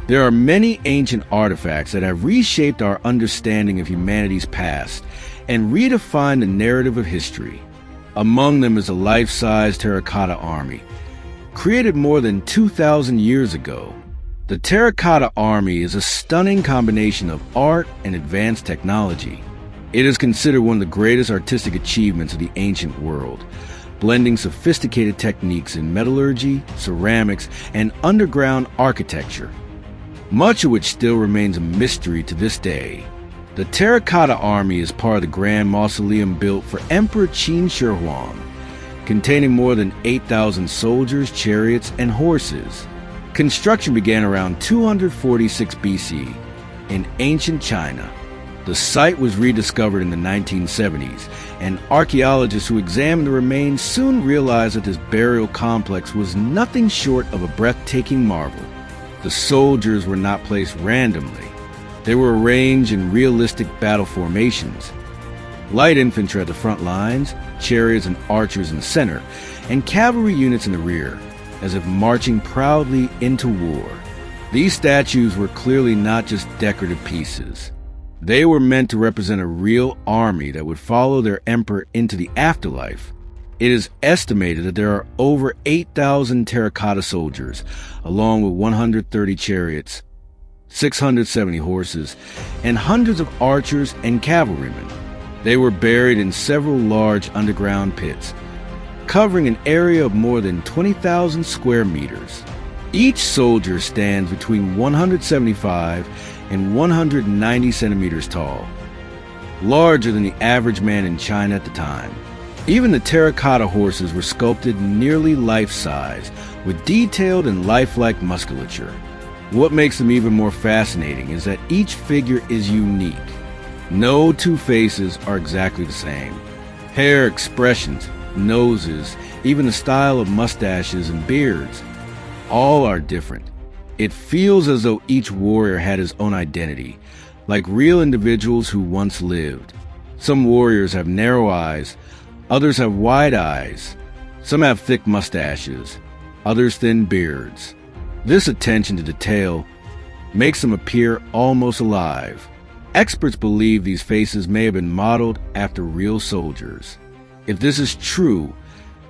There are many ancient artifacts that have reshaped our understanding of humanity's past and redefined the narrative of history. Among them is the life-size Terracotta Army. Created more than 2,000 years ago, the Terracotta Army is a stunning combination of art and advanced technology. It is considered one of the greatest artistic achievements of the ancient world, blending sophisticated techniques in metallurgy, ceramics, and underground architecture, much of which still remains a mystery to this day. The Terracotta Army is part of the grand mausoleum built for Emperor Qin Shi Huang, containing more than 8,000 soldiers, chariots, and horses. Construction began around 246 BC in ancient China. The site was rediscovered in the 1970s, and archaeologists who examined the remains soon realized that this burial complex was nothing short of a breathtaking marvel. The soldiers were not placed randomly. They were arranged in realistic battle formations. Light infantry at the front lines, chariots and archers in the center, and cavalry units in the rear, as if marching proudly into war. These statues were clearly not just decorative pieces. They were meant to represent a real army that would follow their emperor into the afterlife. It is estimated that there are over 8,000 terracotta soldiers, along with 130 chariots, 670 horses, and hundreds of archers and cavalrymen. They were buried in several large underground pits, covering an area of more than 20,000 square meters. Each soldier stands between 175 and 190 centimeters tall, larger than the average man in China at the time. Even the terracotta horses were sculpted nearly life-size, with detailed and lifelike musculature. What makes them even more fascinating is that each figure is unique. No two faces are exactly the same. Hair, expressions, noses, even the style of mustaches and beards, all are different. It feels as though each warrior had his own identity, like real individuals who once lived. Some warriors have narrow eyes, others have wide eyes. Some have thick mustaches, others thin beards. This attention to detail makes them appear almost alive. Experts believe these faces may have been modeled after real soldiers. If this is true,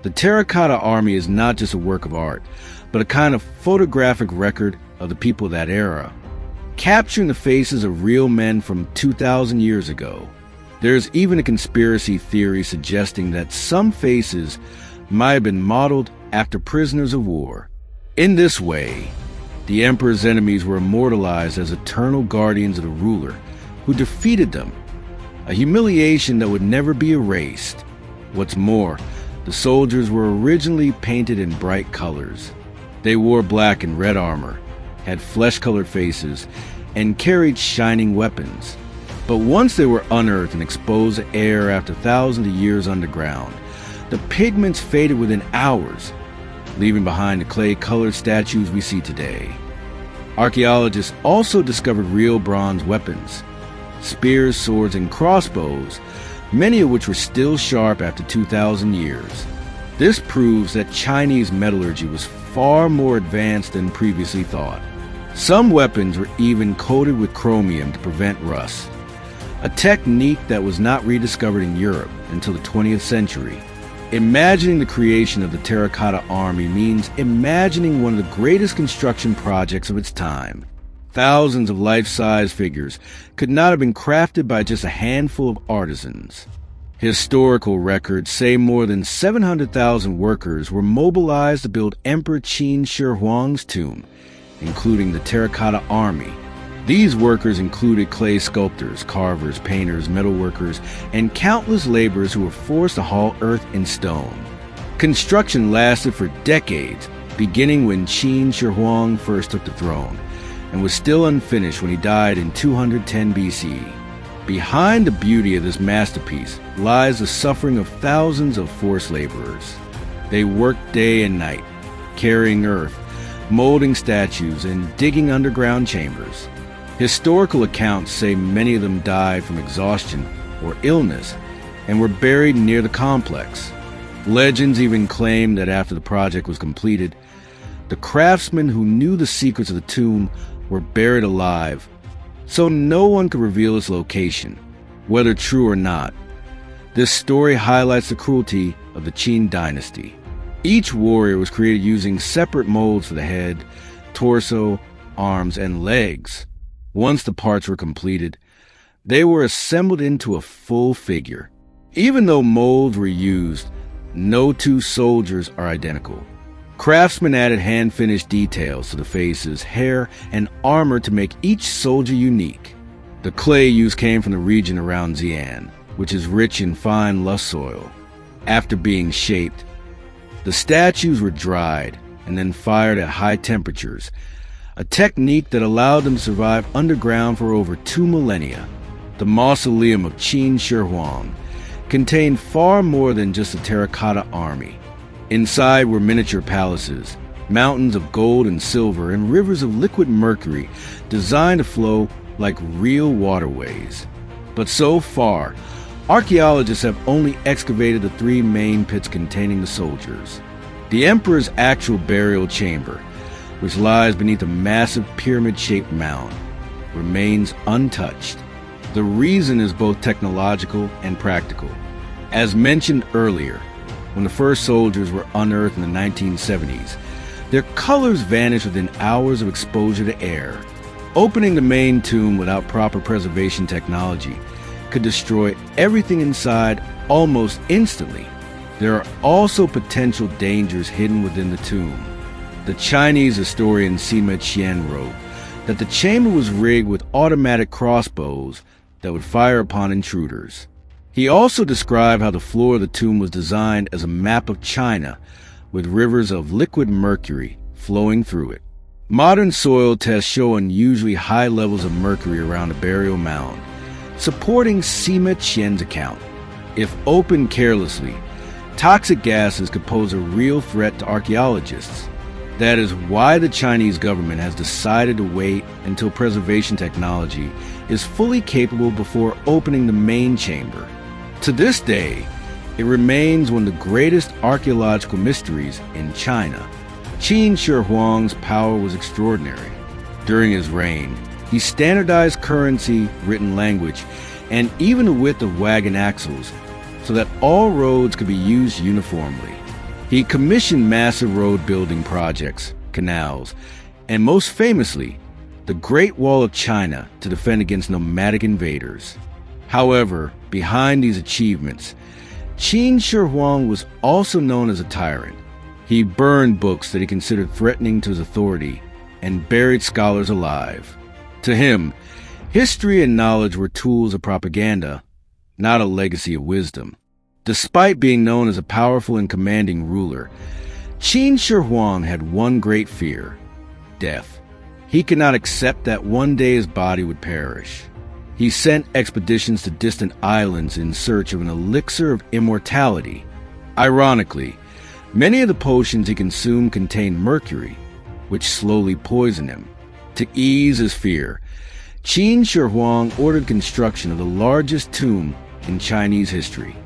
the Terracotta Army is not just a work of art, but a kind of photographic record of the people of that era, capturing the faces of real men from 2,000 years ago. There's even a conspiracy theory suggesting that some faces might have been modeled after prisoners of war. In this way, the emperor's enemies were immortalized as eternal guardians of the ruler who defeated them, a humiliation that would never be erased. What's more, the soldiers were originally painted in bright colors. They wore black and red armor, had flesh-colored faces, and carried shining weapons. But once they were unearthed and exposed to air after thousands of years underground, the pigments faded within hours, leaving behind the clay-colored statues we see today. Archaeologists also discovered real bronze weapons, spears, swords, and crossbows, many of which were still sharp after 2,000 years. This proves that Chinese metallurgy was far more advanced than previously thought. Some weapons were even coated with chromium to prevent rust, a technique that was not rediscovered in Europe until the 20th century. Imagining the creation of the Terracotta Army means imagining one of the greatest construction projects of its time. Thousands of life-size figures could not have been crafted by just a handful of artisans. Historical records say more than 700,000 workers were mobilized to build Emperor Qin Shi Huang's tomb, including the Terracotta Army. These workers included clay sculptors, carvers, painters, metalworkers, and countless laborers who were forced to haul earth and stone. Construction lasted for decades, beginning when Qin Shi Huang first took the throne, and was still unfinished when he died in 210 BC. Behind the beauty of this masterpiece lies the suffering of thousands of forced laborers. They worked day and night, carrying earth, molding statues, and digging underground chambers. Historical accounts say many of them died from exhaustion or illness and were buried near the complex. Legends even claim that after the project was completed, the craftsmen who knew the secrets of the tomb were buried alive, so no one could reveal its location, whether true or not. This story highlights the cruelty of the Qin dynasty. Each warrior was created using separate molds for the head, torso, arms, and legs. Once the parts were completed, they were assembled into a full figure. Even though molds were used, no two soldiers are identical. Craftsmen added hand-finished details to the faces, hair, and armor to make each soldier unique. The clay used came from the region around Xi'an, which is rich in fine loess soil. After being shaped, the statues were dried and then fired at high temperatures, a technique that allowed them to survive underground for over 2 millennia. The mausoleum of Qin Shi Huang contained far more than just a Terracotta Army. Inside were miniature palaces, mountains of gold and silver, and rivers of liquid mercury designed to flow like real waterways. But so far, archaeologists have only excavated the 3 main pits containing the soldiers. The emperor's actual burial chamber, which lies beneath a massive pyramid-shaped mound, remains untouched. The reason is both technological and practical. As mentioned earlier, when the first soldiers were unearthed in the 1970s, their colors vanished within hours of exposure to air. Opening the main tomb without proper preservation technology could destroy everything inside almost instantly. There are also potential dangers hidden within the tomb. The Chinese historian Sima Qian wrote that the chamber was rigged with automatic crossbows that would fire upon intruders. He also described how the floor of the tomb was designed as a map of China, with rivers of liquid mercury flowing through it. Modern soil tests show unusually high levels of mercury around the burial mound, supporting Sima Qian's account. If opened carelessly, toxic gases could pose a real threat to archaeologists. That is why the Chinese government has decided to wait until preservation technology is fully capable before opening the main chamber. To this day, it remains one of the greatest archaeological mysteries in China. Qin Shi Huang's power was extraordinary. During his reign, he standardized currency, written language, and even the width of wagon axles so that all roads could be used uniformly. He commissioned massive road building projects, canals, and most famously, the Great Wall of China to defend against nomadic invaders. However, behind these achievements, Qin Shi Huang was also known as a tyrant. He burned books that he considered threatening to his authority and buried scholars alive. To him, history and knowledge were tools of propaganda, not a legacy of wisdom. Despite being known as a powerful and commanding ruler, Qin Shi Huang had one great fear: death. He could not accept that one day his body would perish. He sent expeditions to distant islands in search of an elixir of immortality. Ironically, many of the potions he consumed contained mercury, which slowly poisoned him. To ease his fear, Qin Shi Huang ordered construction of the largest tomb in Chinese history.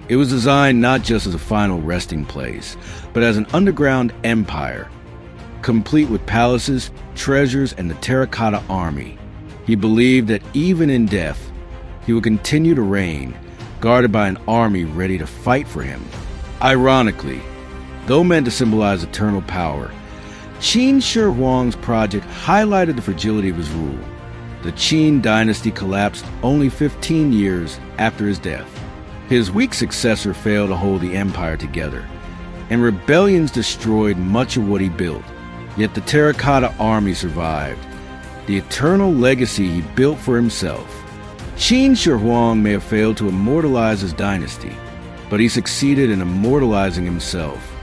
It was designed not just as a final resting place, but as an underground empire, complete with palaces, treasures, and the Terracotta Army. He believed that even in death, he would continue to reign, guarded by an army ready to fight for him. Ironically, though meant to symbolize eternal power, Qin Shi Huang's project highlighted the fragility of his rule. The Qin dynasty collapsed only 15 years after his death. His weak successor failed to hold the empire together, and rebellions destroyed much of what he built. Yet the Terracotta Army survived, the eternal legacy he built for himself. Qin Shi Huang may have failed to immortalize his dynasty, but he succeeded in immortalizing himself.